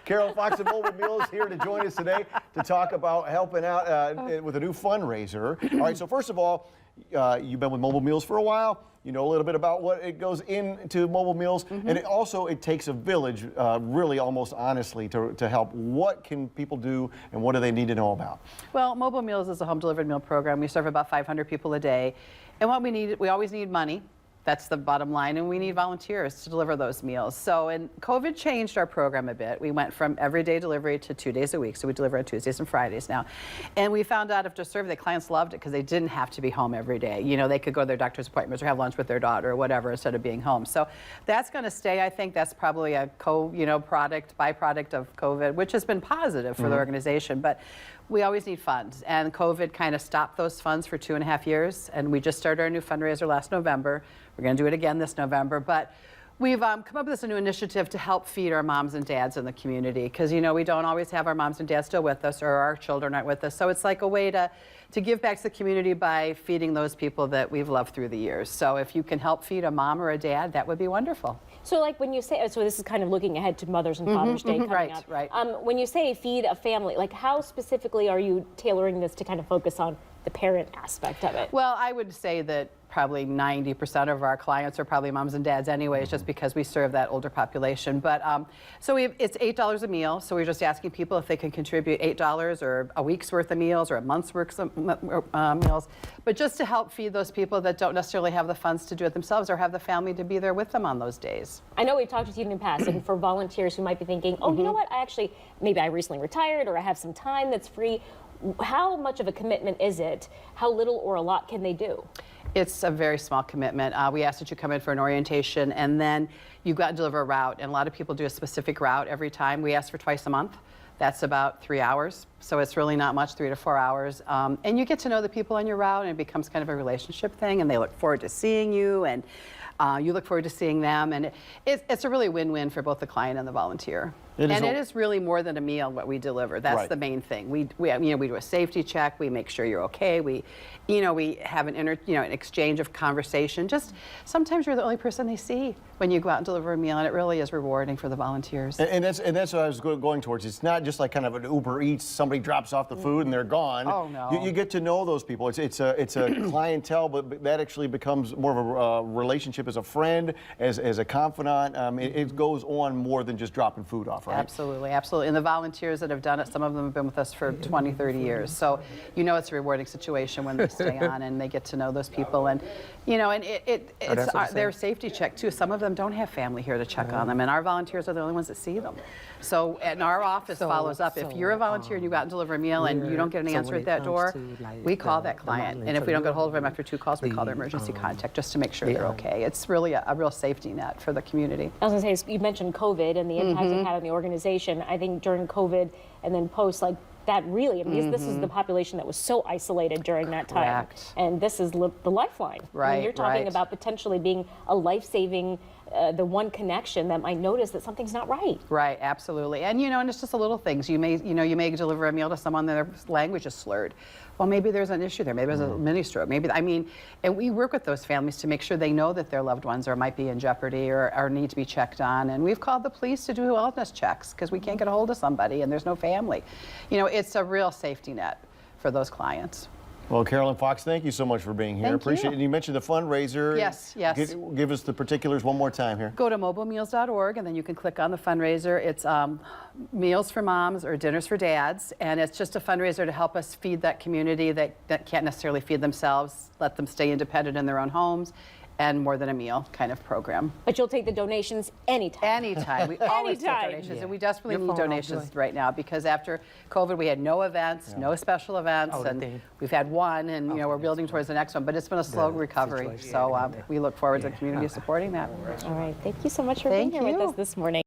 Carolyn Fox of Mobile Meals here to join us today to talk about helping out with a new fundraiser. All right, so first of all, you've been with Mobile Meals for a while. You know a little bit about what it goes into Mobile Meals, and it takes a village, really, almost honestly, to help. What can people do, and what do they need to know about? Well, Mobile Meals is a home delivered meal program. We serve about 500 people a day, and what we always need money. That's the bottom line, and we need volunteers to deliver those meals. So, and COVID changed our program a bit. We went from everyday delivery to 2 days a week, so we deliver on Tuesdays and Fridays now. And we found out after survey, clients loved it because they didn't have to be home every day. You know, they could go to their doctor's appointments or have lunch with their daughter or whatever instead of being home. So that's going to stay. I think that's probably a byproduct of COVID, which has been positive for the organization. But we always need funds, and COVID kind of stopped those funds for 2.5 years, and we just started our new fundraiser last November. We're going to do it again this November, but we've come up with this new initiative to help feed our moms and dads in the community, because you know we don't always have our moms and dads still with us, or our children aren't with us. So it's like a way to give back to the community by feeding those people that we've loved through the years. So if you can help feed a mom or a dad, that would be wonderful. So like when you say, so this is kind of looking ahead to Mother's and Father's Day coming up. Right. When you say feed a family, like how specifically are you tailoring this to kind of focus on the parent aspect of it? Well, I would say that probably 90% of our clients are probably moms and dads anyways, just because we serve that older population. But so it's $8 a meal. So we're just asking people if they can contribute $8 or a week's worth of meals or a month's worth of meals, but just to help feed those people that don't necessarily have the funds to do it themselves or have the family to be there with them on those days. I know we've talked with you in the past, and for volunteers who might be thinking, oh, you know what, maybe I recently retired or I have some time that's free. How much of a commitment is it? How little or a lot can they do? It's a very small commitment. We ask that you come in for an orientation, and then you go out and deliver a route. And a lot of people do a specific route every time. We ask for twice a month. That's about 3 hours. So it's really not much, 3 to 4 hours. And you get to know the people on your route, and it becomes kind of a relationship thing. And they look forward to seeing you, and you look forward to seeing them. And it's a really win-win for both the client and the volunteer. It is really more than a meal what we deliver. That's the main thing. We do a safety check. We make sure you're okay. We have an exchange of conversation. Just sometimes you're the only person they see when you go out and deliver a meal, and it really is rewarding for the volunteers. And that's what I was going towards. It's not just like kind of an Uber Eats. Somebody drops off the food and they're gone. Oh no. You get to know those people. It's a clientele, but that actually becomes more of a relationship as a friend, as a confidant. It goes on more than just dropping food off. Right? Absolutely, absolutely. And the volunteers that have done it, some of them have been with us for 20, 30 years. So you know it's a rewarding situation when they stay on and they get to know those people. And it's their safety check too. Some of them don't have family here to check on them, and our volunteers are the only ones that see them. So, and our office follows up. If you're a volunteer and you go out and deliver a meal and you don't get an answer at that door, we call that client. And if we don't get a hold of them after 2 calls, we call their emergency contact just to make sure they're okay. It's really a real safety net for the community. I was going to say, you mentioned COVID and the impact it had on the organization. I think during COVID and then post, like that really, I mean, this is the population that was so isolated during that time. Correct. And this is the lifeline. Right, I mean, you're talking about potentially being a life-saving, the one connection that might notice that something's not right. Right, absolutely. And and it's just the little things. You may deliver a meal to someone that their language is slurred. Well, maybe there's an issue there. Maybe there's a mini stroke. And we work with those families to make sure they know that their loved ones might be in jeopardy or need to be checked on. And we've called the police to do wellness checks because we can't get a hold of somebody and there's no family. It's a real safety net for those clients. Well, Carolyn Fox, thank you so much for being here. Appreciate it. And you mentioned the fundraiser. Yes. Give us the particulars one more time here. Go to mobilemeals.org, and then you can click on the fundraiser. It's meals for moms or dinners for dads, and it's just a fundraiser to help us feed that community that can't necessarily feed themselves, let them stay independent in their own homes, and more than a meal kind of program. But you'll take the donations anytime. Anytime. We always take donations, and we desperately need donations right now because after COVID we had no events, no special events, and we've had one, and we're building towards the next one, but it's been a slow recovery. So we look forward to the community supporting that. All right. Thank you so much for being here with us this morning.